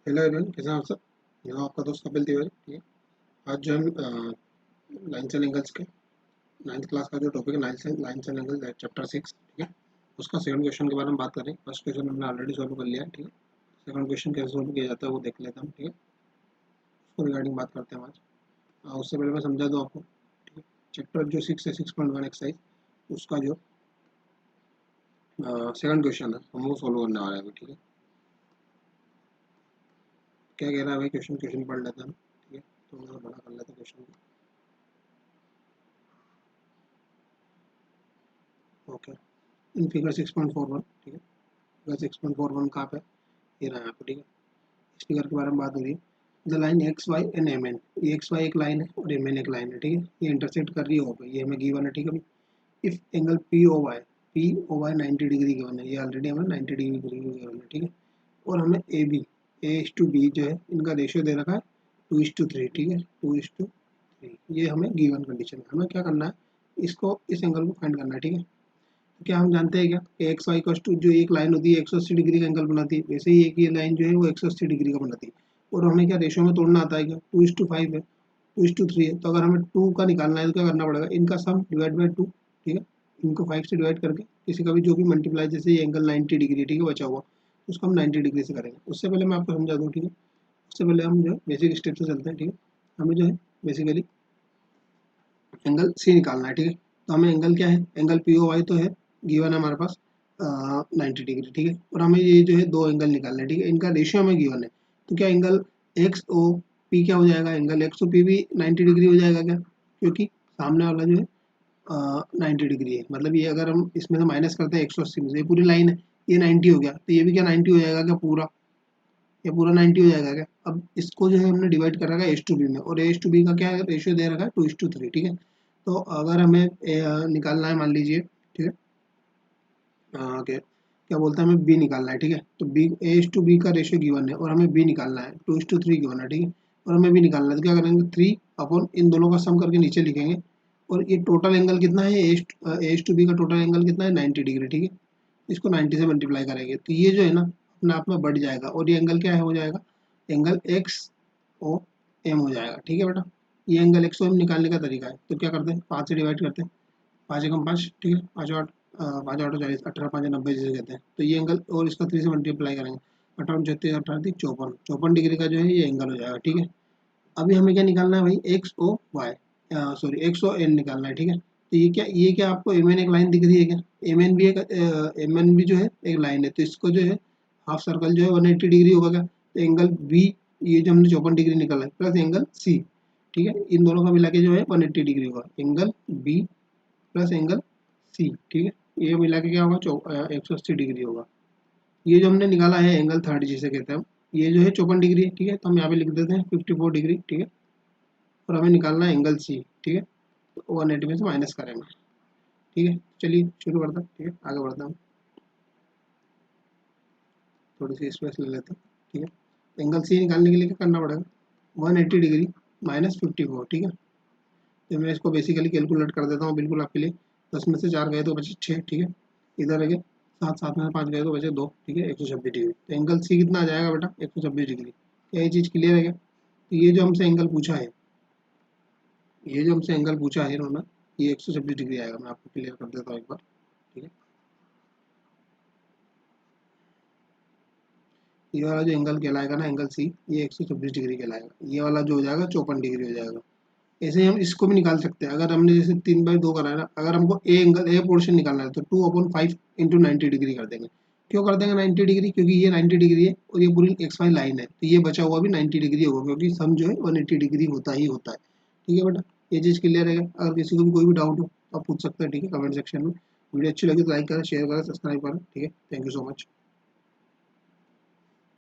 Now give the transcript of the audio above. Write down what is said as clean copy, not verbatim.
Hello everyone, कैसे हैं आप सब। यहाँ आपका दोस्त कपिल तिवारी। ठीक है। आज जो हम लाइन्स एंड एंगल्स के नाइन्थ क्लास का जो टॉपिक है लाइन्स एंड एंगल्स चैप्टर 6, ठीक है, उसका सेकंड क्वेश्चन के बारे में बात करें। फर्स्ट क्वेश्चन हमने ऑलरेडी सॉल्व कर लिया है। ठीक है। सेकंड क्वेश्चन कैसे सॉल्व किया जाता है वो देख लेते हैं हम। ठीक है। उसको रिगार्डिंग बात करते हैं आज। उससे पहले मैं समझा दूँ आपको। ठीक है। चैप्टर जो 6 है 6.1 एक्सरसाइज, उसका जो सेकंड क्वेश्चन है हम वो सॉल्व करने वाले हैं अभी। ठीक है। क्या कह रहा है भाई, क्वेश्चन क्वेश्चन पढ़ लेते हैं हम। ठीक है। तो मैं बड़ा कर लेते हैं क्वेश्चन को। ओके। इन फिगर 6.41, ठीक है। फिगर 6.41 कहाँ पे, ये रहा यहाँ पे। ठीक है। इस फिगर के बारे में बात हो रही है। The line X Y and M N, ये एक्स वाई एक लाइन है और एम एन एक लाइन है। ठीक है। ये इंटरसेक्ट कर रही है हो, ये हमें गिवन है। ठीक है। If angle P O Y 90 degree given है, ये ऑलरेडी हमें 90 डिग्री गिवन है। ठीक है। और हमें A B, A is to B जो है, इनका रेशियो दे रखा है 2:3। ठीक है। 2:3, ये हमें गिवन कंडीशन है। हमें क्या करना है, इसको इस एंगल को फाइंड करना है। ठीक है। क्या हम जानते हैं क्या, एक्स वाई कॉस टू जो एक लाइन होती है 180 डिग्री का एंगल बनाती है, वैसे ही एक ये लाइन जो है वो 180 डिग्री का बनाती है। और हमें क्या रेशो में तोड़ना आता है क्या, 2:5 है, 2:3 है। तो अगर हमें 2 का निकालना है तो क्या करना पड़ेगा, इनका सम डिवाइड बाई 2। ठीक है। इनको 5 से डिवाइड करके किसी का भी जो भी मल्टीप्लाई, जैसे ये एंगल 90 डिग्री, ठीक है, बचा हुआ, तो उसको हम 90 डिग्री से करेंगे। उससे पहले मैं आपको समझा दूँ। ठीक है। उससे पहले हम जो है बेसिक स्टेप से चलते हैं। ठीक है। हमें जो है बेसिकली एंगल सी निकालना है। ठीक है। तो हमें एंगल क्या है, एंगल पी ओ वाई तो है, गिवन है हमारे पास 90 डिग्री। ठीक है। और हमें ये जो है दो एंगल निकालना है। ठीक है। इनका रेशियो हमें गिवन है। तो क्या एंगल एक्स ओ पी क्या हो जाएगा, एंगल एक्स ओ पी भी 90 डिग्री हो जाएगा क्या, क्योंकि सामने वाला जो है 90 डिग्री है। मतलब ये अगर हम इसमें से माइनस करते हैं 180 में से, ये पूरी लाइन है, ये 90 हो गया, तो ये भी क्या 90 हो जाएगा क्या पूरा, ये पूरा 90 हो जाएगा क्या। अब इसको जो है हमने डिवाइड कर रखा है एच टू बी में, और एच टू बी का क्या रेशियो दे रखा है 2:3। ठीक है। तो अगर हमें निकालना है, मान लीजिए, ठीक है, क्या बोलते हैं, हमें बी निकालना है। ठीक है। तो बी एच टू बी का रेशियो गिवन है और हमें बी निकालना है, 2:3 गिवन है। ठीक है। और हमें बी निकालना है, तो क्या करेंगे, 3 अपॉन इन दोनों का सम करके नीचे लिखेंगे। और ये टोटल एंगल कितना है, एच टू बी का टोटल एंगल कितना है, 90 डिग्री। ठीक है। इसको 90 से मल्टीप्लाई करेंगे तो ये जो है ना अपने आप में बढ़ जाएगा, और ये एंगल क्या है, हो जाएगा एंगल एक्स ओ एम हो जाएगा। ठीक है बेटा। ये एंगल एक्स ओ एम निकालने का तरीका है। तो क्या करते हैं, 5 से डिवाइड करते हैं, 5 एकम 5, ठीक है, 5 आठ 5 आठ 40, 18 5 90 जिसे कहते हैं। तो ये एंगल और इसका 3 से मल्टीप्लाई करेंगे, 18 36 18 30 54, 54 डिग्री का जो है ये एंगल हो जाएगा। ठीक है। अभी हमें क्या निकालना है भाई, X O Y, sorry X O N निकालना है। ठीक है। तो ये क्या आपको एम एन एक लाइन दिख रही है क्या, एम एन भी जो है एक लाइन है, तो इसको जो है हाफ सर्कल जो है 180 डिग्री होगा क्या, तो एंगल बी, ये जो हमने 54 डिग्री निकाला है, प्लस एंगल सी, ठीक है, इन दोनों का मिला के जो है 180 डिग्री होगा, angle B plus angle C. ठीक है। ये मिला के क्या होगा, 180 डिग्री होगा। ये जो हमने निकाला है एंगल थर्ड जिसे कहते हैं हम, ये जो है 54 डिग्री है। ठीक है। तो हम यहाँ पे लिख देते हैं 54 डिग्री। ठीक है। और हमें निकालना है एंगल सी। ठीक है। तो 180 में से माइनस करेंगे। ठीक है। चलिए शुरू करते हैं। ठीक है, आगे बढ़ते हैं हम, थोड़ी सी स्पेस ले लेते हैं। ठीक है। एंगल सी निकालने के लिए क्या करना पड़ेगा, 180 डिग्री माइनस 54। ठीक है। तो मैं इसको बेसिकली कैलकुलेट कर देता हूँ बिल्कुल आपके लिए। 10 में से 4 गए तो बचे 6। ठीक है। इधर है 7, 7 में से 5 गए तो बचे 2। ठीक है। 126 डिग्री। तो एंगल सी कितना आ जाएगा बेटा, 126 डिग्री। क्या ये चीज़ क्लियर है क्या, तो ये जो हमसे एंगल पूछा है, ये जो हमसे एंगल पूछा है इन्होंने, ये 126 डिग्री आएगा। मैं आपको क्लियर कर देता हूँ एक बार। ठीक है। ये वाला जो एंगल कहलाएगा ना, एंगल सी, ये 126 डिग्री कहलाएगा। ये वाला जो हो जाएगा 54 डिग्री हो जाएगा। ऐसे ही हम इसको भी निकाल सकते हैं। अगर हमने जैसे 3/2 करा है ना, अगर हमको ए एंगल ए पोर्शन निकालना है तो 2/5 इंटू 90 डिग्री कर देंगे। क्यों कर देंगे 90 डिग्री, क्योंकि ये 90 डिग्री है और ये पूरी एक्स वाई लाइन है, तो ये बचा हुआ भी 90 डिग्री होगा, क्योंकि सम जो है 180 डिग्री होता ही होता है। ठीक है बेटा, ये चीज़ क्लियर है। अगर किसी को भी कोई भी डाउट हो तो आप पूछ सकते हैं। ठीक है, कमेंट सेक्शन में। वीडियो अच्छी लगी तो लाइक करें, शेयर करें, सब्सक्राइब करें। ठीक है, थैंक यू सो मच।